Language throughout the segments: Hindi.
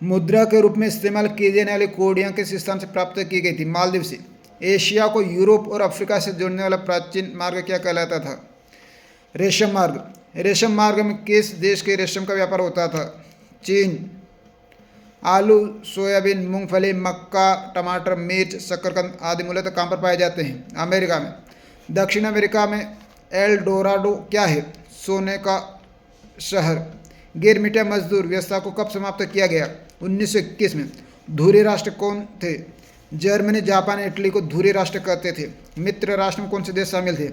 मुद्रा के रूप में इस्तेमाल की जाने वाली कोडियाँ किस स्थान से प्राप्त की गई थी? मालदीव से। एशिया को यूरोप और अफ्रीका से जोड़ने वाला प्राचीन मार्ग क्या कहलाता था? रेशम मार्ग। रेशम मार्ग में किस देश के रेशम का व्यापार होता था? चीन। आलू, सोयाबीन, मूंगफली, मक्का, टमाटर, मिर्च, शकरकंद आदि मूलतः कहाँ पर पाए जाते हैं? अमेरिका में। दक्षिण अमेरिका में एल डोराडो क्या है? सोने का शहर। गिरमिटिया मजदूर व्यवस्था को कब समाप्त किया गया? 1921 में। धुरी राष्ट्र कौन थे? जर्मनी, जापान, इटली को धुरी राष्ट्र कहते थे। मित्र राष्ट्र में कौन से देश शामिल थे?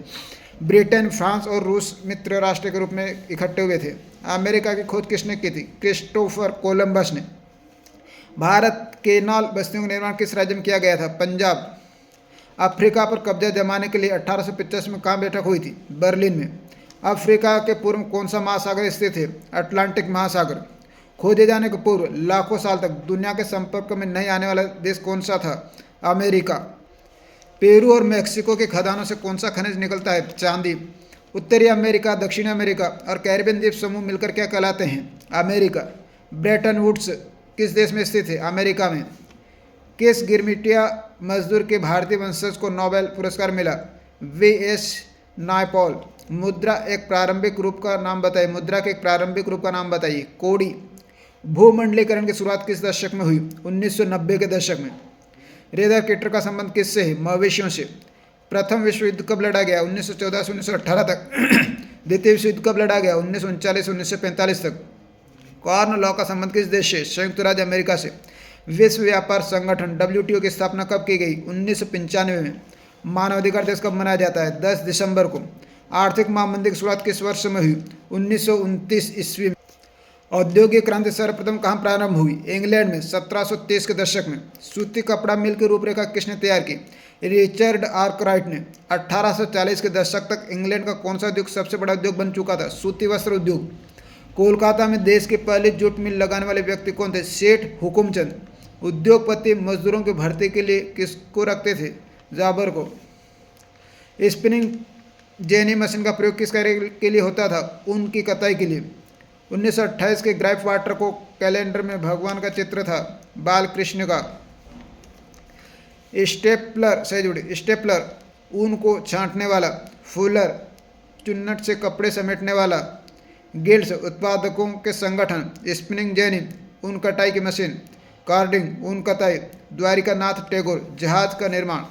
ब्रिटेन, फ्रांस और रूस मित्र राष्ट्र के रूप में इकट्ठे हुए थे। अमेरिका की खोज किसने की थी? क्रिस्टोफर कोलंबस ने। भारत केनाल बस्तियों का निर्माण किस राज्य में किया गया था? पंजाब। अफ्रीका पर कब्जा जमाने के लिए 1885 में कहाँ बैठक हुई थी? बर्लिन में। अफ्रीका के पूर्व में कौन सा महासागर स्थित है? अटलांटिक महासागर। खोजे जाने के पूर्व लाखों साल तक दुनिया के संपर्क में नहीं आने वाला देश कौन सा था? अमेरिका। पेरू और मेक्सिको के खदानों से कौन सा खनिज निकलता है? चांदी। उत्तरी अमेरिका, दक्षिणी अमेरिका और कैरिबियन द्वीप समूह मिलकर क्या कहलाते हैं? अमेरिका। ब्रेटन वुड्स किस देश में स्थित है? अमेरिका में। किस गिरमिटिया मजदूर के भारतीय वंशज को नोबेल पुरस्कार मिला? V.S. नायपॉल। मुद्रा एक प्रारंभिक रूप का नाम बताइए। मुद्रा के एक प्रारंभिक रूप का नाम बताइए। कोड़ी। भूमंडलीकरण की शुरुआत किस दशक में हुई? 1990 के दशक में। रेदर कीटर का संबंध किससे है? मवेशियों से। प्रथम विश्व युद्ध कब लड़ा गया? 1914 से 1918 तक। द्वितीय विश्व युद्ध कब लड़ा गया? 1939 से 1945 तक। कॉर्न लॉ का संबंध किस देश से? संयुक्त राज्य अमेरिका से। विश्व व्यापार संगठन WTO की स्थापना कब की गई? 1995 में। मानवाधिकार दिवस कब मनाया जाता है? 10 दिसंबर को। आर्थिक महामंदी की शुरुआत किस वर्ष में हुई? 1929 ईस्वी में। औद्योगिक क्रांति सर्वप्रथम कहाँ प्रारंभ हुई? इंग्लैंड में 1730 के दशक में। सूती कपड़ा मिल की रूपरेखा किसने तैयार की? रिचर्ड आर्कराइट ने। 1840 के दशक तक इंग्लैंड का कौन सा उद्योग सबसे बड़ा उद्योग बन चुका था? सूती वस्त्र उद्योग। कोलकाता में देश के पहले जूट मिल लगाने वाले व्यक्ति कौन थे? सेठ हुकुमचंद। उद्योगपति मजदूरों की भर्ती के लिए किसको रखते थे? जाबर को। स्पिनिंग जेनी मशीन का प्रयोग किस कार्य के लिए होता था? ऊन की कताई के लिए। 1928 के ग्राइफ वाटर को कैलेंडर में भगवान का चित्र था। बाल कृष्ण का। स्टेपलर सही जोड़ी। स्टेपलर ऊन को छांटने वाला। फुलर चुन्नट से कपड़े समेटने वाला। गिल्ड्स उत्पादकों के संगठन। स्पिनिंग जेनी ऊन कटाई की मशीन। कार्डिंग ऊन कताई। द्वारिका नाथ टैगोर जहाज का निर्माण।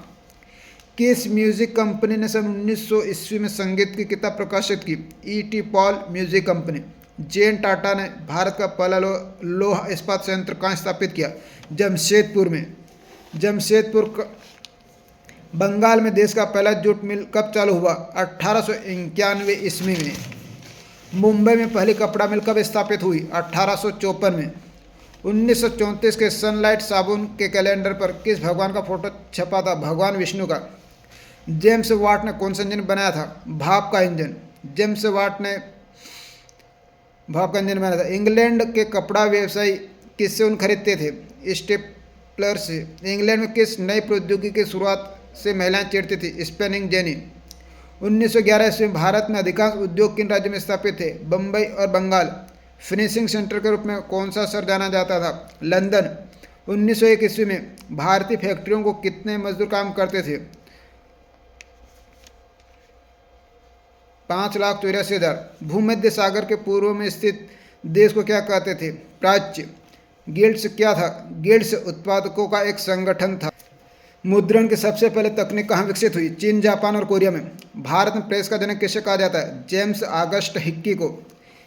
किस म्यूजिक कंपनी ने सन 1900 ईस्वी में संगीत की किताब प्रकाशित की? E.T. Paul music company. जेन टाटा ने भारत का पहला लोहा इस्पात संयंत्र कहाँ स्थापित किया? जमशेदपुर में। बंगाल में देश का पहला जूट मिल कब चालू हुआ? 1891 ईस्वी में। मुंबई में पहली कपड़ा मिल कब स्थापित हुई? 1854 में। 1934 के सनलाइट साबुन के कैलेंडर पर किस भगवान का फोटो छपा था? भगवान विष्णु का। जेम्स वाट ने कौन सा इंजन बनाया था? भाप का इंजन। जेम्स वाट ने भाप का इंजन बनाया था। इंग्लैंड के कपड़ा व्यवसायी किससे ऊन खरीदते थे? स्टेपलर से। इंग्लैंड में किस नई प्रौद्योगिकी की शुरुआत से महिलाएं चिढ़ती थी? Spinning jenny. 1911 ईस्वी में भारत में अधिकांश उद्योग किन राज्यों में स्थापित थे? बम्बई और बंगाल। फिनिशिंग सेंटर के रूप में कौन सा शहर जाना जाता था? लंदन। 1901 ईस्वी में भारतीय फैक्ट्रियों को कितने मजदूर काम करते थे? 5,84,000। भूमध्य सागर के पूर्व में स्थित देश को क्या कहते थे? प्राच्य। गिल्ड्स क्या था? गिल्ड्स उत्पादकों का एक संगठन था। मुद्रण की सबसे पहले तकनीक कहाँ विकसित हुई? चीन, जापान और कोरिया में। भारत में प्रेस का जनक किसे कहा जाता है? जेम्स ऑगस्ट हिक्की को।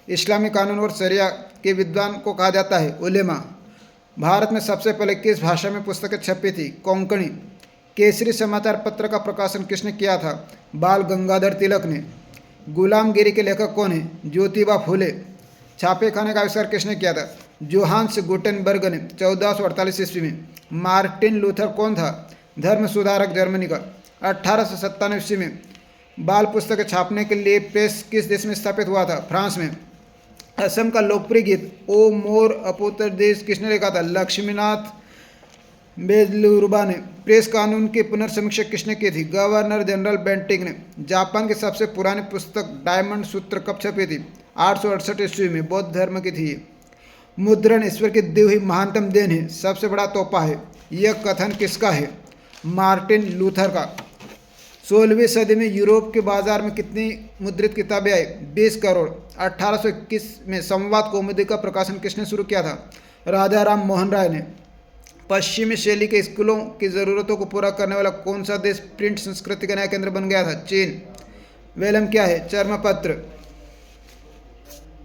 इस्लामी कानून और शरिया के विद्वान को कहा जाता है? उलेमा। भारत में सबसे पहले किस भाषा में पुस्तकें छपी थी? कोंकणी। केसरी समाचार पत्र का प्रकाशन किसने किया था? बाल गंगाधर तिलक ने। गुलामगिरी के लेखक कौन है? ज्योतिबा फूले। छापे खाने का आविष्कार किसने किया था? जोहान्स गुटेनबर्ग ने 1448 ईस्वी में। मार्टिन लूथर कौन था? धर्म सुधारक जर्मनी का। 1897 ईस्वी में बाल पुस्तकें छापने के लिए प्रेस किस देश में स्थापित हुआ था? फ्रांस में। असम का लोकप्रिय गीत ओ मोर अपोतर देश किसने लिखा था? लक्ष्मीनाथ बेजलुरबा ने। प्रेस कानून की पुनर्समीक्षा किसने की थी? गवर्नर जनरल बेंटिंग ने। जापान की सबसे पुरानी पुस्तक डायमंड सूत्र कब छपी थी? 868 ईस्वी में। बौद्ध धर्म की थी। मुद्रण ईश्वर की दी हुई महानतम देन है, सबसे बड़ा तोहफा है। यह कथन किसका है? मार्टिन लूथर का। 16वीं सदी में यूरोप के बाजार में कितनी मुद्रित किताबें आई? 20 करोड़। 1821 में संवाद कौमुदी का प्रकाशन किसने शुरू किया था? राजा राम मोहन राय ने। पश्चिमी शैली के स्कूलों की ज़रूरतों को पूरा करने वाला कौन सा देश प्रिंट संस्कृति का नया केंद्र बन गया था? चीन। वेलम क्या है? चर्मपत्र।